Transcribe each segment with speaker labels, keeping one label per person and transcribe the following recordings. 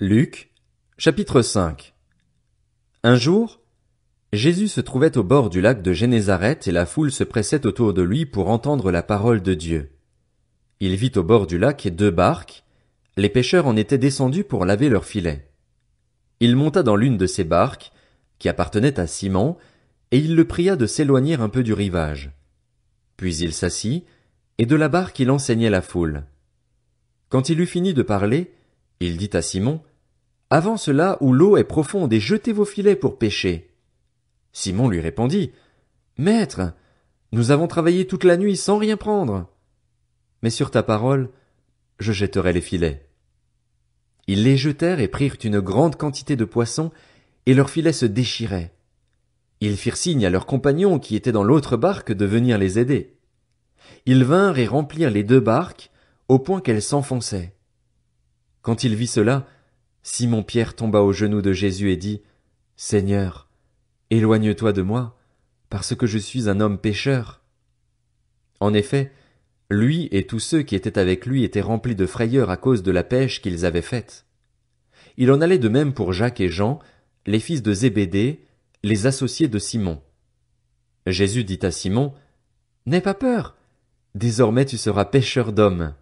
Speaker 1: Luc, chapitre 5. Un jour, Jésus se trouvait au bord du lac de Génézareth et la foule se pressait autour de lui pour entendre la parole de Dieu. Il vit au bord du lac deux barques. Les pêcheurs en étaient descendus pour laver leurs filets. Il monta dans l'une de ces barques, qui appartenait à Simon, et il le pria de s'éloigner un peu du rivage. Puis il s'assit, et de la barque il enseignait la foule. Quand il eut fini de parler, il dit à Simon, « Avance là où l'eau est profonde et jetez vos filets pour pêcher. » Simon lui répondit, « Maître, nous avons travaillé toute la nuit sans rien prendre. Mais sur ta parole, je jetterai les filets. » Ils les jetèrent et prirent une grande quantité de poissons, et leurs filets se déchiraient. Ils firent signe à leurs compagnons qui étaient dans l'autre barque de venir les aider. Ils vinrent et remplirent les deux barques, au point qu'elles s'enfonçaient. Quand il vit cela, Simon-Pierre tomba aux genoux de Jésus et dit, « Seigneur, éloigne-toi de moi, parce que je suis un homme pécheur. » En effet, lui et tous ceux qui étaient avec lui étaient remplis de frayeur à cause de la pêche qu'ils avaient faite. Il en allait de même pour Jacques et Jean, les fils de Zébédée, les associés de Simon. Jésus dit à Simon, « N'aie pas peur, désormais tu seras pêcheur d'hommes. »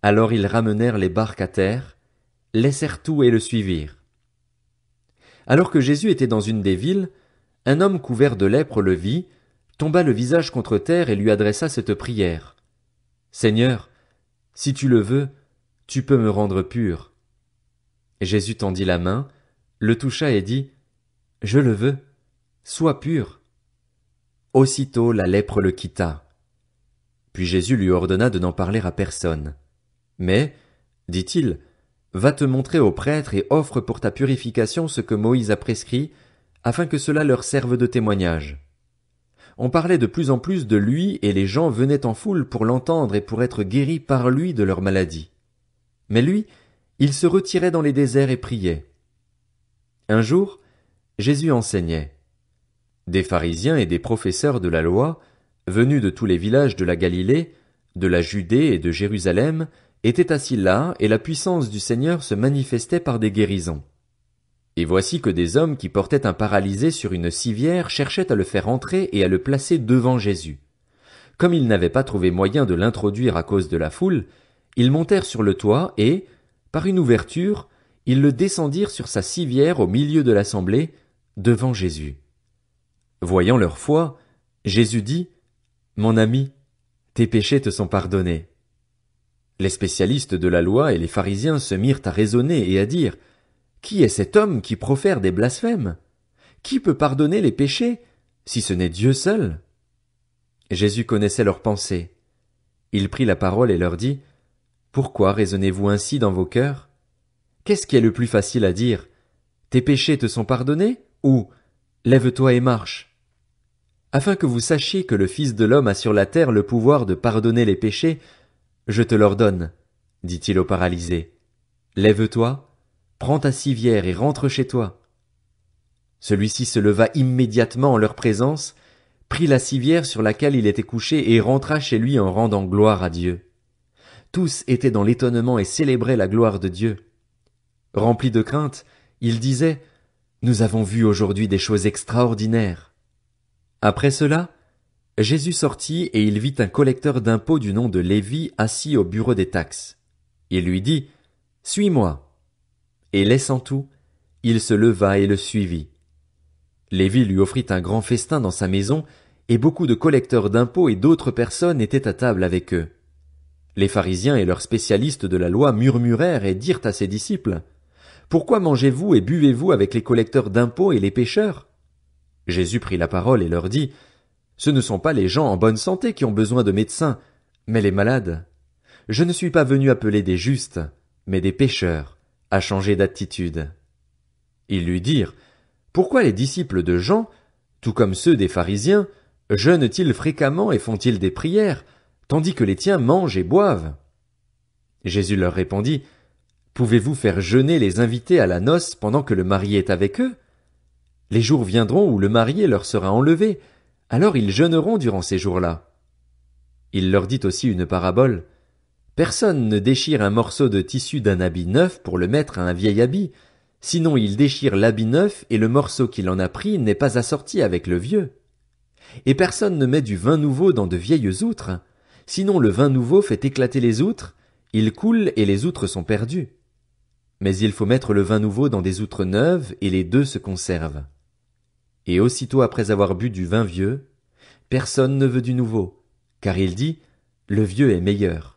Speaker 1: Alors ils ramenèrent les barques à terre, laissèrent tout et le suivirent. Alors que Jésus était dans une des villes, un homme couvert de lèpre le vit, tomba le visage contre terre et lui adressa cette prière. « Seigneur, si tu le veux, tu peux me rendre pur. » Jésus tendit la main, le toucha et dit, « Je le veux, sois pur. » Aussitôt la lèpre le quitta. Puis Jésus lui ordonna de n'en parler à personne. Mais, dit-il, va te montrer aux prêtres et offre pour ta purification ce que Moïse a prescrit, afin que cela leur serve de témoignage. On parlait de plus en plus de lui et les gens venaient en foule pour l'entendre et pour être guéris par lui de leur maladie. Mais lui, il se retirait dans les déserts et priait. Un jour, Jésus enseignait. Des pharisiens et des professeurs de la loi, venus de tous les villages de la Galilée, de la Judée et de Jérusalem, étaient assis là, et la puissance du Seigneur se manifestait par des guérisons. Et voici que des hommes qui portaient un paralysé sur une civière cherchaient à le faire entrer et à le placer devant Jésus. Comme ils n'avaient pas trouvé moyen de l'introduire à cause de la foule, ils montèrent sur le toit et, par une ouverture, ils le descendirent sur sa civière au milieu de l'assemblée, devant Jésus. Voyant leur foi, Jésus dit, « Mon ami, tes péchés te sont pardonnés. » Les spécialistes de la loi et les pharisiens se mirent à raisonner et à dire, « Qui est cet homme qui profère des blasphèmes? Qui peut pardonner les péchés, si ce n'est Dieu seul? » Jésus connaissait leurs pensées. Il prit la parole et leur dit, « Pourquoi raisonnez-vous ainsi dans vos cœurs? Qu'est-ce qui est le plus facile à dire? Tes péchés te sont pardonnés? Ou lève-toi et marche? Afin que vous sachiez que le Fils de l'homme a sur la terre le pouvoir de pardonner les péchés, je te l'ordonne, dit-il au paralysé. Lève-toi, prends ta civière et rentre chez toi. Celui-ci se leva immédiatement en leur présence, prit la civière sur laquelle il était couché et rentra chez lui en rendant gloire à Dieu. Tous étaient dans l'étonnement et célébraient la gloire de Dieu. Remplis de crainte, ils disaient, « Nous avons vu aujourd'hui des choses extraordinaires. » Après cela, Jésus sortit et il vit un collecteur d'impôts du nom de Lévi assis au bureau des taxes. Il lui dit, « Suis-moi. » Et laissant tout, il se leva et le suivit. Lévi lui offrit un grand festin dans sa maison, et beaucoup de collecteurs d'impôts et d'autres personnes étaient à table avec eux. Les pharisiens et leurs spécialistes de la loi murmurèrent et dirent à ses disciples, « Pourquoi mangez-vous et buvez-vous avec les collecteurs d'impôts et les pécheurs? » Jésus prit la parole et leur dit, « Ce ne sont pas les gens en bonne santé qui ont besoin de médecins, mais les malades. Je ne suis pas venu appeler des justes, mais des pécheurs, à changer d'attitude. » Ils lui dirent, « Pourquoi les disciples de Jean, tout comme ceux des pharisiens, jeûnent-ils fréquemment et font-ils des prières, tandis que les tiens mangent et boivent? » Jésus leur répondit, « Pouvez-vous faire jeûner les invités à la noce pendant que le marié est avec eux? Les jours viendront où le marié leur sera enlevé, alors ils jeûneront durant ces jours-là. » Il leur dit aussi une parabole. Personne ne déchire un morceau de tissu d'un habit neuf pour le mettre à un vieil habit, sinon il déchire l'habit neuf et le morceau qu'il en a pris n'est pas assorti avec le vieux. Et personne ne met du vin nouveau dans de vieilles outres, sinon le vin nouveau fait éclater les outres, il coule et les outres sont perdues. Mais il faut mettre le vin nouveau dans des outres neuves et les deux se conservent. Et aussitôt après avoir bu du vin vieux, personne ne veut du nouveau, car il dit, le vieux est meilleur.